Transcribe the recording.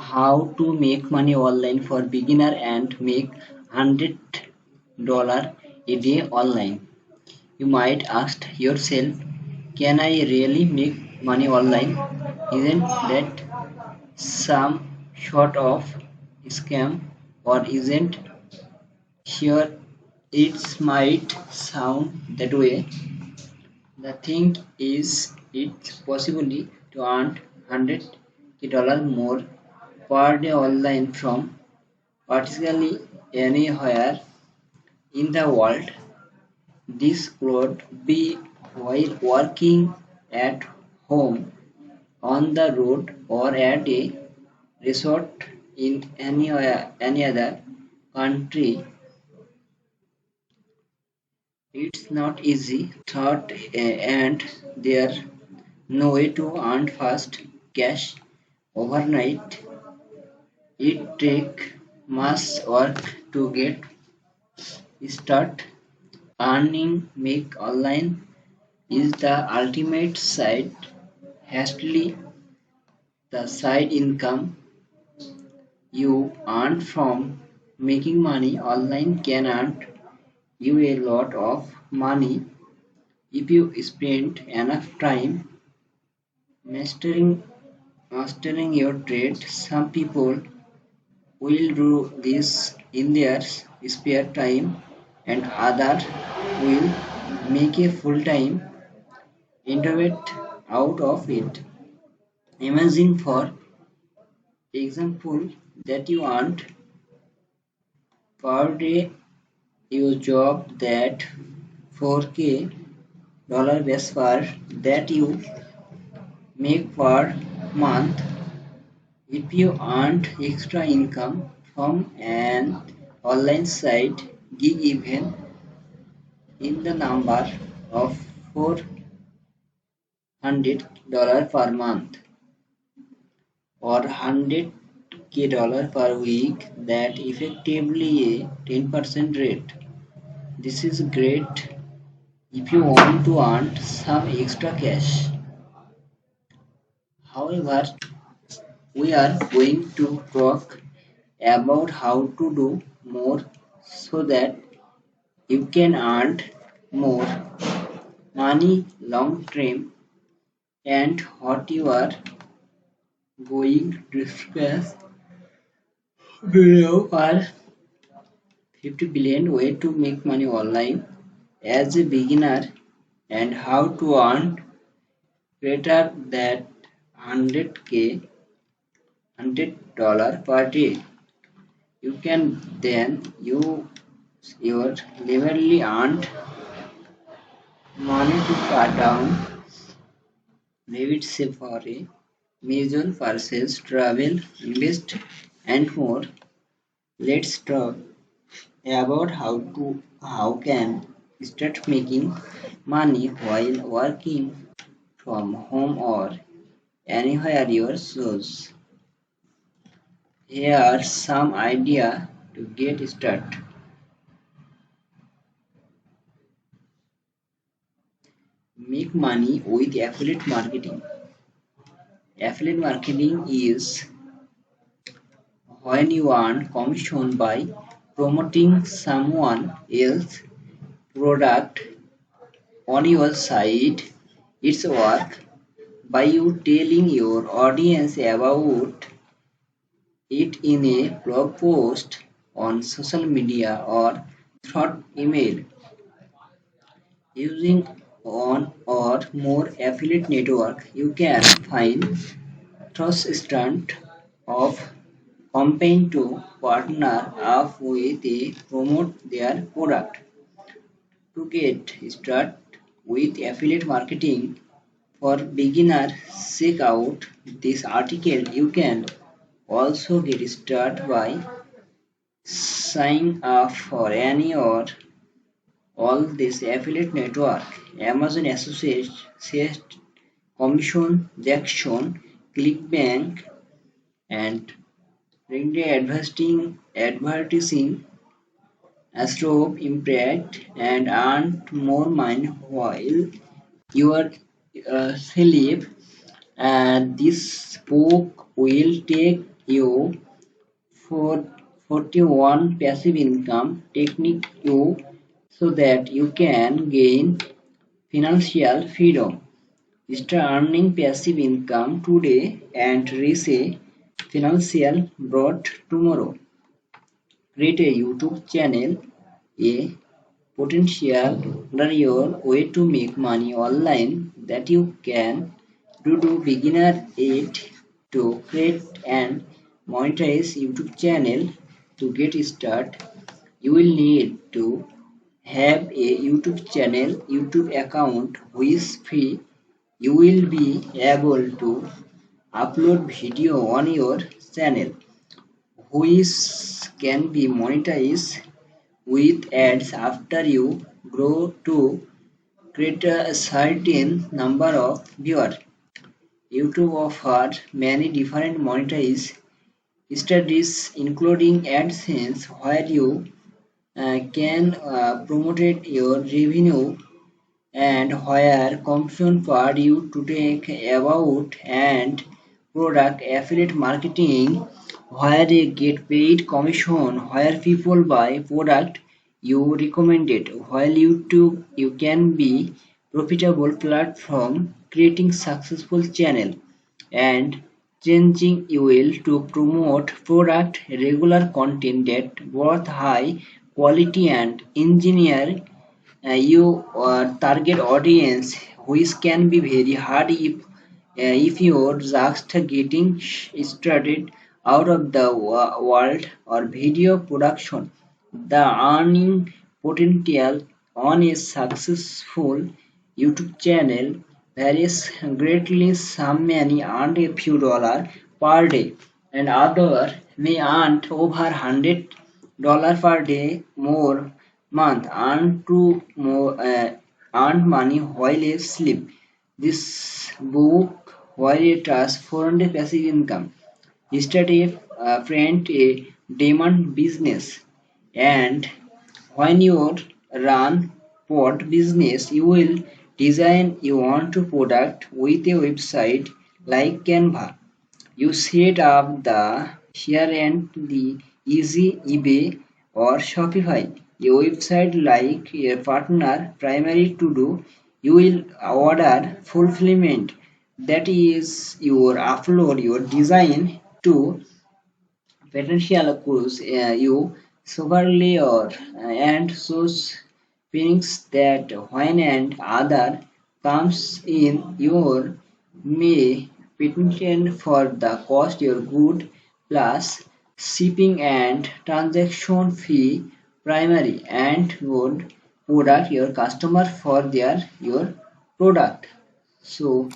How to make money online for beginner and make $100 a day online. You might ask yourself, can I really make money online? Isn't that some sort of scam or isn't? Sure, it might sound that way. The thing is, it's possible to earn $100 more per day online from practically anywhere in the world. This could be while working at home, on the road, or at a resort in any other country. It's not easy, thought, and there's no way to earn fast cash overnight. It takes much work to get started. Earning make online is the ultimate side hastily the side income you earn from making money online can earn you a lot of money if you spend enough time mastering mastering your trade. Some people will do this in their spare time and others will make a full-time introvert out of it. Imagine for example that you earn per day your job that 4k dollar base per that you make per month. If you earned extra income from an online site gig even in the number of $400 per month or $100k per week, that effectively a 10% rate. This is great if you want to earn some extra cash. However, we are going to talk about how to do more so that you can earn more money long term and what you are going to discuss below are 50 billion way to make money online as a beginner and how to earn greater than 100 per day. You can then use your liberally earned money to cut down maybe save for a mutual purchase, travel, invest, and more. Let's talk about how can start making money while working from home or anywhere you choose. Here are some ideas to get started. Make money with affiliate marketing. Affiliate marketing is when you earn commission by promoting someone else's product on your site. It's work by you telling your audience about it in a blog post on social media or through email. Using one or more affiliate network, you can find thousands of companies to partner up with to promote their product. To get started with affiliate marketing for beginners, check out this article. You can also get started by signing up for any or all this affiliate network. Amazon Associates, Commission, Jackson, ClickBank, and LinkedIn advertising Astro Impact and earn more money while you are asleep. And this book will take you for 41 passive income technique you so that you can gain financial freedom. Start earning passive income today and reach a financial broad tomorrow. Create a YouTube channel, a potential your way to make money online that you can do beginner aid to create and monetize YouTube channel. To get started, you will need to have a YouTube channel, YouTube account which is free. You will be able to upload video on your channel which can be monetized with ads after you grow to create a certain number of viewers. YouTube offers many different monetization strategies including AdSense where you can promote your revenue and where commission per you to take about and product affiliate marketing where they get paid commission where people buy product you recommended while YouTube you can be profitable platform creating successful channel and changing UL to promote product regular content that worth high quality and engineer your target audience which can be very hard if you're just getting started out of the world or video production. The earning potential on a successful YouTube channel varies greatly. Some may earn a few dollars per day, and others may earn over $100 per day more month earned money while asleep. This book while it transformed passive income. Started a friend a diamond business and when you run pod business you will design you want to product with a website like Canva. You set up the here and the easy eBay or Shopify. A website like a partner primary to do. You will order fulfillment. That is your upload your design to potential course you severely or and source things that when and other comes in your may petition for the cost your good plus shipping and transaction fee primary and good product your customer for their your product. So